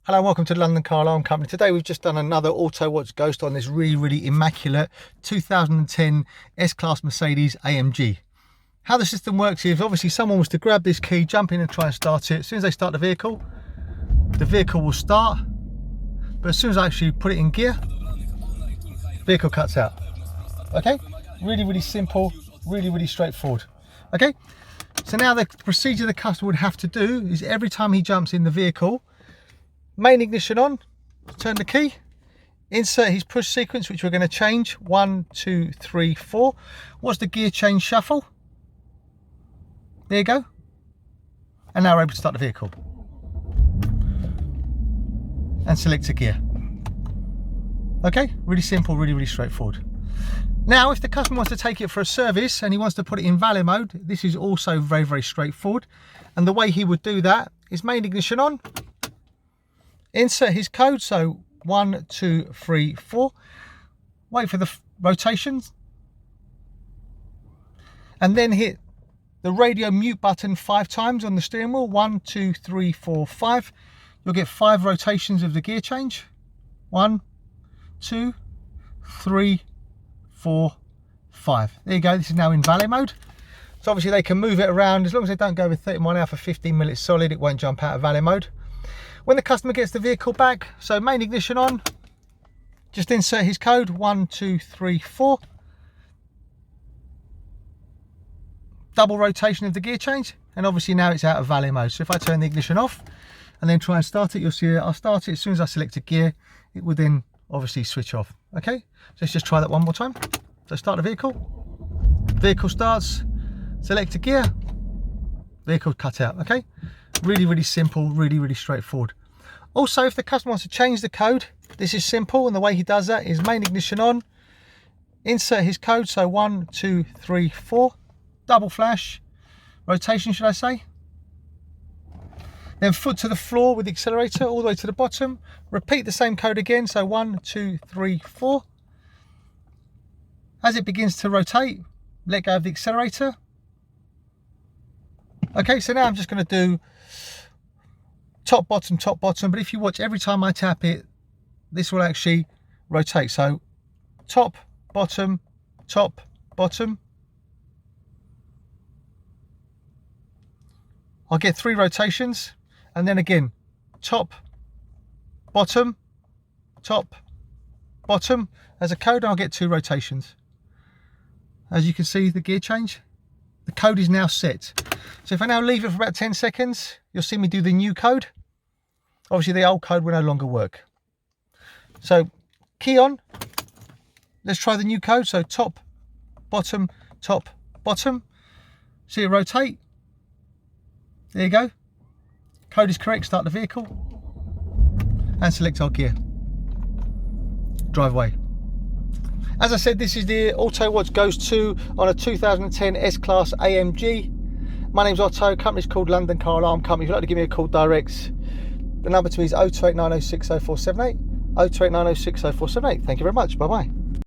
Hello and welcome to the London Car Alarm Company. Today we've just done another Autowatch Ghost on this really immaculate 2010 S-Class Mercedes AMG. How the system works is obviously someone was to grab this key, jump in and try and start it. As soon as they start the vehicle will start. But as soon as I actually put it in gear, the vehicle cuts out. Okay? Really simple, really straightforward. Okay? So now the procedure the customer would have to do is every time he jumps in the vehicle, main ignition on, turn the key, insert his push sequence, which we're going to change 1, 2, 3, 4. What's the gear change shuffle? There you go. And now we're able to start the vehicle. And select a gear. Okay, really simple, really straightforward. Now, if the customer wants to take it for a service and he wants to put it in valet mode, this is also very straightforward. And the way he would do that is main ignition on, insert his code, so 1, 2, 3, 4. Wait for the rotations. And then hit the radio mute button 5 times on the steering wheel. 1, 2, 3, 4, 5. You'll get 5 rotations of the gear change. 1, 2, 3, 4, 5. There you go. This is now in valet mode. So obviously they can move it around. As long as they don't go with 30 miles an hour for 15 minutes solid, it won't jump out of valet mode. When the customer gets the vehicle back, so main ignition on, just insert his code 1, 2, 3, 4. Double rotation of the gear change, and obviously now it's out of valet mode. So if I turn the ignition off and then try and start it, you'll see I'll start it. As soon as I select a gear, it will then obviously switch off. Okay, so let's just try that one more time. So start the vehicle starts, select a gear, vehicle cut out. Okay, really simple, really straightforward. Also, if the customer wants to change the code, this is simple, and the way he does that is main ignition on, insert his code, so 1, 2, 3, 4, double flash, rotation should I say, then foot to the floor with the accelerator all the way to the bottom, repeat the same code again, so 1, 2, 3, 4. As it begins to rotate, let go of the accelerator. Okay, so now I'm just going to do top bottom, but if you watch, every time I tap it, this will actually rotate. So top bottom, I'll get 3 rotations, and then again top bottom as a code, and I'll get 2 rotations. As you can see, the gear change, the code is now set. So if I now leave it for about 10 seconds, you'll see me do the new code. Obviously the old code will no longer work. So key on, let's try the new code. So top, bottom. See it rotate. There you go. Code is correct, start the vehicle. And select our gear. Drive away. As I said, this is the Autowatch Ghost 2 on a 2010 S-Class AMG. My name's Otto, company's called London Car Alarm Company. If you'd like to give me a call direct, the number to me is 02890600478. 02890600478. Thank you very much. Bye-bye.